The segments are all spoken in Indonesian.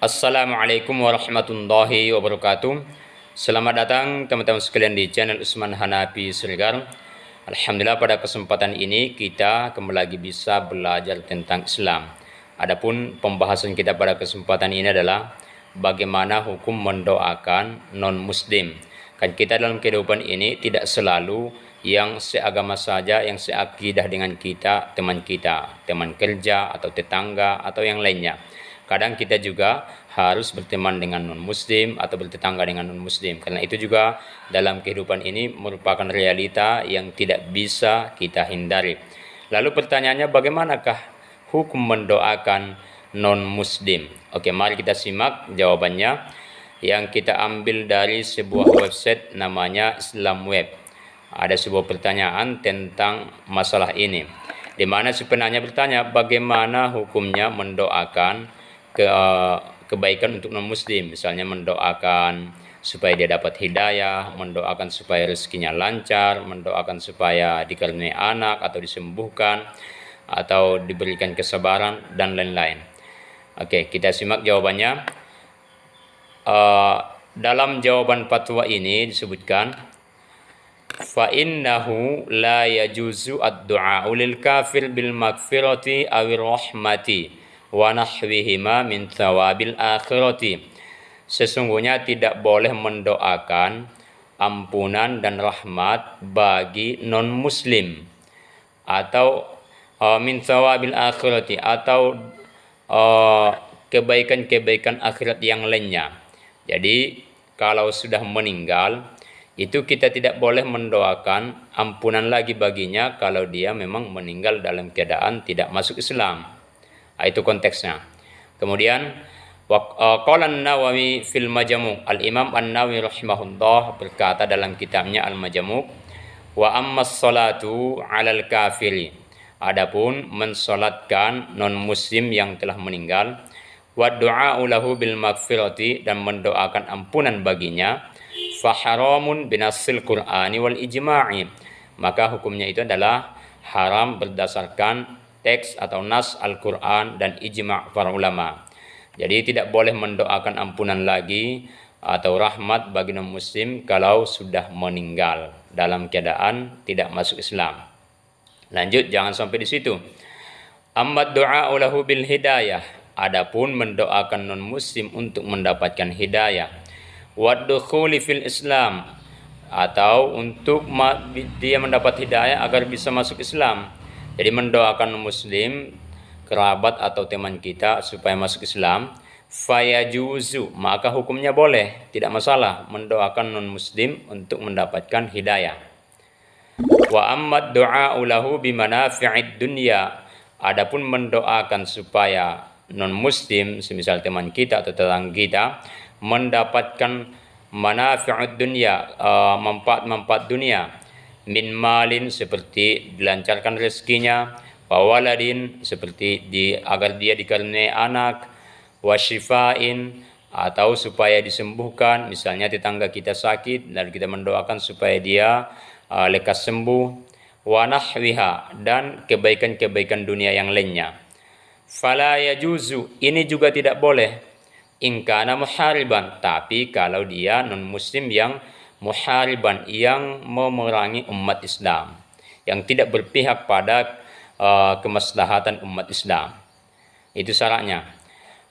Assalamualaikum warahmatullahi wabarakatuh. Selamat datang teman-teman sekalian di channel Usman Hanafi Siregar. Alhamdulillah pada kesempatan ini kita kembali lagi bisa belajar tentang Islam. Adapun pembahasan kita pada kesempatan ini adalah bagaimana hukum mendoakan non-muslim. Kan kita dalam kehidupan ini tidak selalu yang seagama saja, yang seakidah dengan kita, teman kerja atau tetangga atau yang lainnya. Kadang kita juga harus berteman dengan non-muslim atau bertetangga dengan non-muslim. Karena itu juga dalam kehidupan ini merupakan realita yang tidak bisa kita hindari. Lalu pertanyaannya, bagaimanakah hukum mendoakan non-muslim? Oke, mari kita simak jawabannya yang kita ambil dari sebuah website namanya Islam Web. Ada sebuah pertanyaan tentang masalah ini, di mana si penanya bertanya bagaimana hukumnya mendoakan kebaikan untuk non-muslim, misalnya mendoakan supaya dia dapat hidayah, mendoakan supaya rezekinya lancar, mendoakan supaya dikaruniai anak atau disembuhkan atau diberikan kesabaran dan lain-lain. Oke, kita simak jawabannya. Dalam jawaban fatwa ini disebutkan, fa innahu la yajuzu ad-du'a lil kafir bil maghfirati awir rahmati wa nahwihima min thawabil akhirati. Sesungguhnya tidak boleh mendoakan ampunan dan rahmat bagi non muslim atau min thawabil akhirati atau kebaikan-kebaikan akhirat yang lainnya. Jadi kalau sudah meninggal itu kita tidak boleh mendoakan ampunan lagi baginya kalau dia memang meninggal dalam keadaan tidak masuk Islam. Itu konteksnya. Kemudian qala an-Nawawi fil Majmu', Al-Imam An-Nawawi rahimahullah berkata dalam kitabnya Al-Majmu', wa ammas salatu 'alal kafiri, adapun mensalatkan non muslim yang telah meninggal, wa du'a'u lahu bil maghfirati, dan mendoakan ampunan baginya, fa haramun binassil Qur'ani wal ijma'i, maka hukumnya itu adalah haram berdasarkan teks atau nas Al-Quran dan ijma' para ulama. Jadi tidak boleh mendoakan ampunan lagi atau rahmat bagi non-muslim kalau sudah meninggal dalam keadaan tidak masuk Islam. Lanjut, jangan sampai di situ. Amma du'a'u lahu bil hidayah, adapun mendoakan non-muslim untuk mendapatkan hidayah, waddukhuli fil Islam, atau untuk dia mendapat hidayah agar bisa masuk Islam. Jadi mendoakan muslim, kerabat atau teman kita supaya masuk Islam, fayajuzu, maka hukumnya boleh, tidak masalah mendoakan non muslim untuk mendapatkan hidayah. Wa amma du'a'u lahu bimanafi'id dunya, adapun mendoakan supaya non muslim, semisal teman kita atau tetangga kita, mendapatkan manafi'ud dunya, manfaat-manfaat dunia, min malin, seperti dilancarkan rezekinya, wa waladin, seperti agar dia dikaruniai anak, wa syifain, atau supaya disembuhkan, misalnya tetangga kita sakit lalu kita mendoakan supaya dia lekas sembuh, wa nahwiha, dan kebaikan-kebaikan dunia yang lainnya. Fala yajuzu, ini juga tidak boleh, in kana muhariban, tapi kalau dia non muslim yang muhariban, yang memerangi umat Islam, yang tidak berpihak pada kemaslahatan umat Islam. Itu syaratnya.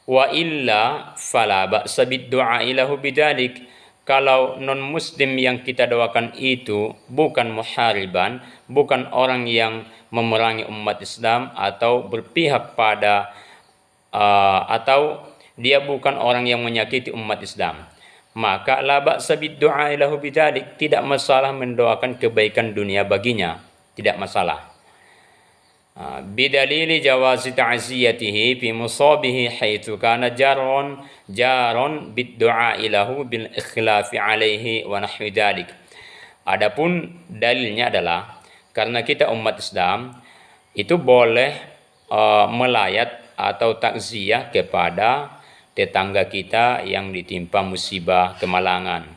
Wa illa fala ba'sa bid-du'a ilahu bidzalik, kalau non muslim yang kita doakan itu bukan muhariban, bukan orang yang memerangi umat Islam atau berpihak pada atau dia bukan orang yang menyakiti umat Islam, maka la ba'sa bid-du'a lahu bidzalik, tidak masalah mendoakan kebaikan dunia baginya, tidak masalah. Bidalili jawazi ta'ziyatihi fi musabihi haitsu kana jaron bid-du'a lahu bil ikhlafi alaihi wa nahwi dzalik. Adapun dalilnya adalah karena kita umat Islam itu boleh melayat atau takziah kepada tetangga kita yang ditimpa musibah kemalangan,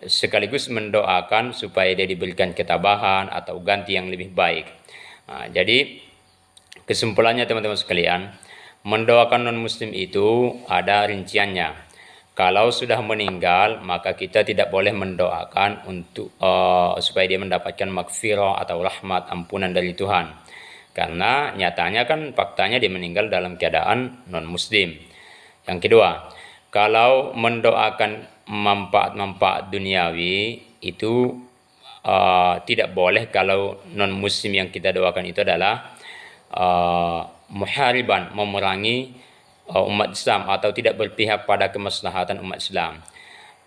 sekaligus mendoakan supaya dia diberikan ketabahan atau ganti yang lebih baik. Jadi kesimpulannya teman-teman sekalian, Mendoakan non-muslim itu ada rinciannya. Kalau sudah meninggal, maka kita tidak boleh mendoakan untuk supaya dia mendapatkan maghfirah atau rahmat, ampunan dari Tuhan. Karena nyatanya kan faktanya dia meninggal dalam keadaan non-muslim. Yang kedua, kalau mendoakan manfaat-manfaat duniawi itu tidak boleh kalau non-muslim yang kita doakan itu adalah muhariban, memerangi umat Islam atau tidak berpihak pada kemaslahatan umat Islam.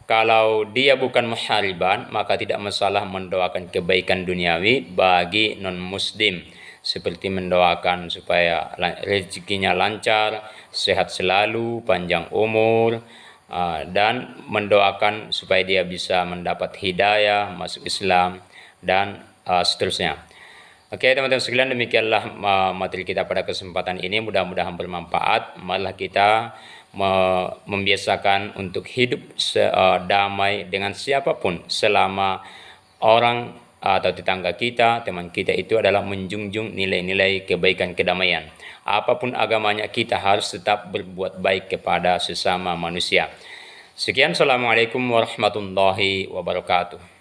Kalau dia bukan muhariban, maka tidak masalah mendoakan kebaikan duniawi bagi non-muslim, seperti mendoakan supaya rezekinya lancar, sehat selalu, panjang umur, dan mendoakan supaya dia bisa mendapat hidayah, masuk Islam, dan seterusnya. Oke teman-teman sekalian, demikianlah materi kita pada kesempatan ini. Mudah-mudahan bermanfaat. Marilah kita membiasakan untuk hidup damai dengan siapapun selama orang atau tetangga kita, teman kita itu adalah menjunjung nilai-nilai kebaikan, kedamaian. Apapun agamanya, kita harus tetap berbuat baik kepada sesama manusia. Sekian, assalamualaikum warahmatullahi wabarakatuh.